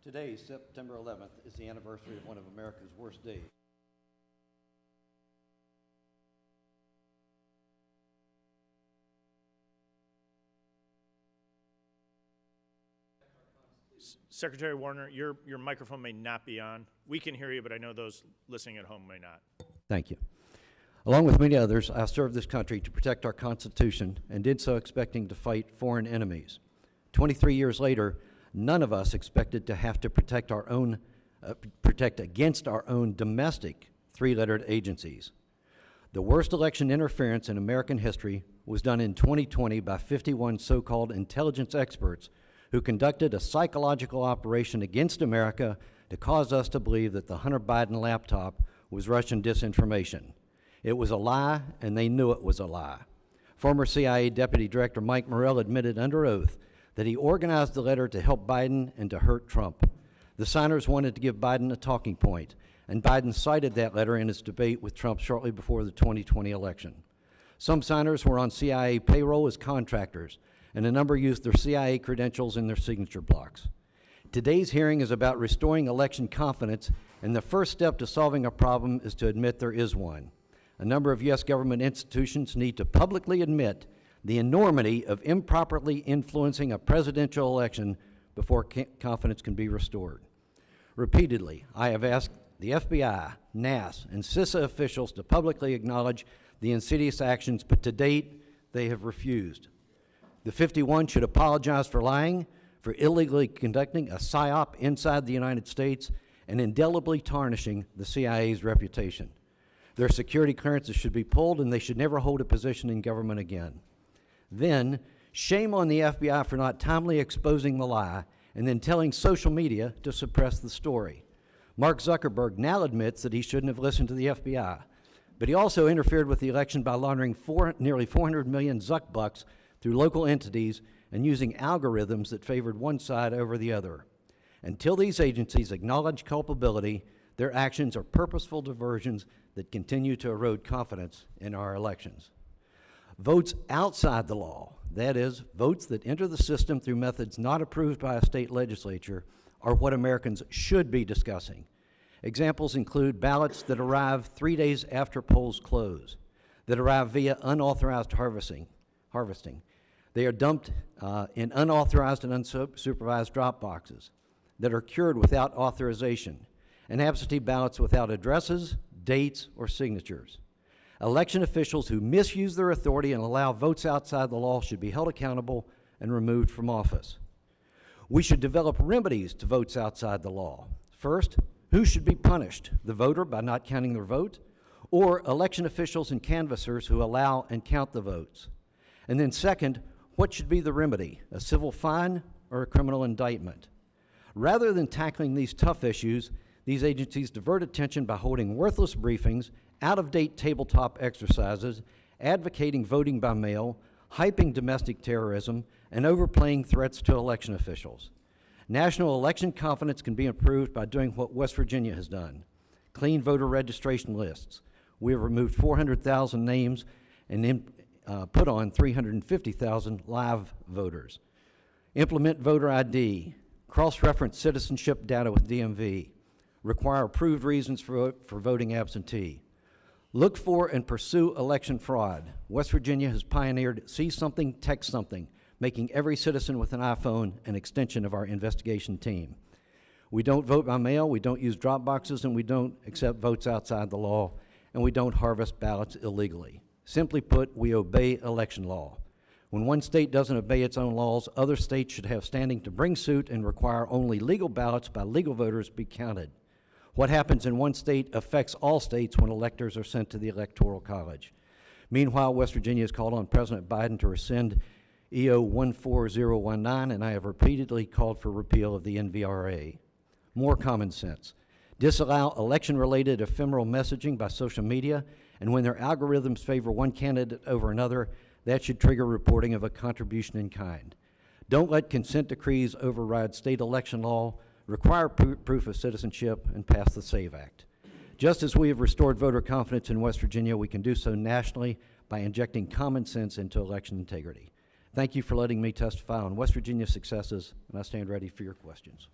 Today, September 11th, is the anniversary of one of America's worst days. Secretary Warner, your microphone may not be on. We can hear you, but I know those listening at home may not. Thank you. Along with many others, I served this country to protect our Constitution and did so expecting to fight foreign enemies. 23 years later, none of us expected to have to protect against our own domestic three-lettered agencies. The worst election interference in American history was done in 2020 by 51 so-called intelligence experts who conducted a psychological operation against America to cause us to believe that the Hunter Biden laptop was Russian disinformation. It was a lie, and they knew it was a lie. Former CIA Deputy Director Mike Morrell admitted under oath that he organized the letter to help Biden and to hurt Trump. The signers wanted to give Biden a talking point, and Biden cited that letter in his debate with Trump shortly before the 2020 election. Some signers were on CIA payroll as contractors, and a number used their CIA credentials in their signature blocks. Today's hearing is about restoring election confidence, and the first step to solving a problem is to admit there is one. A number of U.S. government institutions need to publicly admit the enormity of improperly influencing a presidential election before confidence can be restored. Repeatedly, I have asked the FBI, NAS, and CISA officials to publicly acknowledge the insidious actions, but to date, they have refused. The 51 should apologize for lying, for illegally conducting a PSYOP inside the United States, and indelibly tarnishing the CIA's reputation. Their security clearances should be pulled, and they should never hold a position in government again. Then, shame on the FBI for not timely exposing the lie and then telling social media to suppress the story. Mark Zuckerberg now admits that he shouldn't have listened to the FBI, but he also interfered with the election by laundering nearly 400 million Zuck bucks through local entities and using algorithms that favored one side over the other. Until these agencies acknowledge culpability, their actions are purposeful diversions that continue to erode confidence in our elections. Votes outside the law, that is, votes that enter the system through methods not approved by a state legislature, are what Americans should be discussing. Examples include ballots that arrive 3 days after polls close, that arrive via unauthorized harvesting. They are dumped in unauthorized and unsupervised drop boxes, that are cured without authorization, and absentee ballots without addresses, dates, or signatures. Election officials who misuse their authority and allow votes outside the law should be held accountable and removed from office. We should develop remedies to votes outside the law. First, who should be punished? The voter by not counting their vote, or election officials and canvassers who allow and count the votes? And then second, what should be the remedy? A civil fine or a criminal indictment? Rather than tackling these tough issues, these agencies divert attention by holding worthless briefings, out-of-date tabletop exercises, advocating voting by mail, hyping domestic terrorism, and overplaying threats to election officials. National election confidence can be improved by doing what West Virginia has done: clean voter registration lists. We have removed 400,000 names and put on 350,000 live voters. Implement voter ID, cross-reference citizenship data with DMV, require approved reasons for voting absentee. Look for and pursue election fraud. West Virginia has pioneered See Something, Text Something, making every citizen with an iPhone an extension of our investigation team. We don't vote by mail, we don't use drop boxes, and we don't accept votes outside the law, and we don't harvest ballots illegally. Simply put, we obey election law. When one state doesn't obey its own laws, other states should have standing to bring suit and require only legal ballots by legal voters be counted. What happens in one state affects all states when electors are sent to the Electoral College. Meanwhile, West Virginia has called on President Biden to rescind EO 14019, and I have repeatedly called for repeal of the NVRA. More common sense. Disallow election-related ephemeral messaging by social media, and when their algorithms favor one candidate over another, that should trigger reporting of a contribution in kind. Don't let consent decrees override state election law. Require proof of citizenship, and pass the SAVE Act. Just as we have restored voter confidence in West Virginia, we can do so nationally by injecting common sense into election integrity. Thank you for letting me testify on West Virginia's successes, and I stand ready for your questions.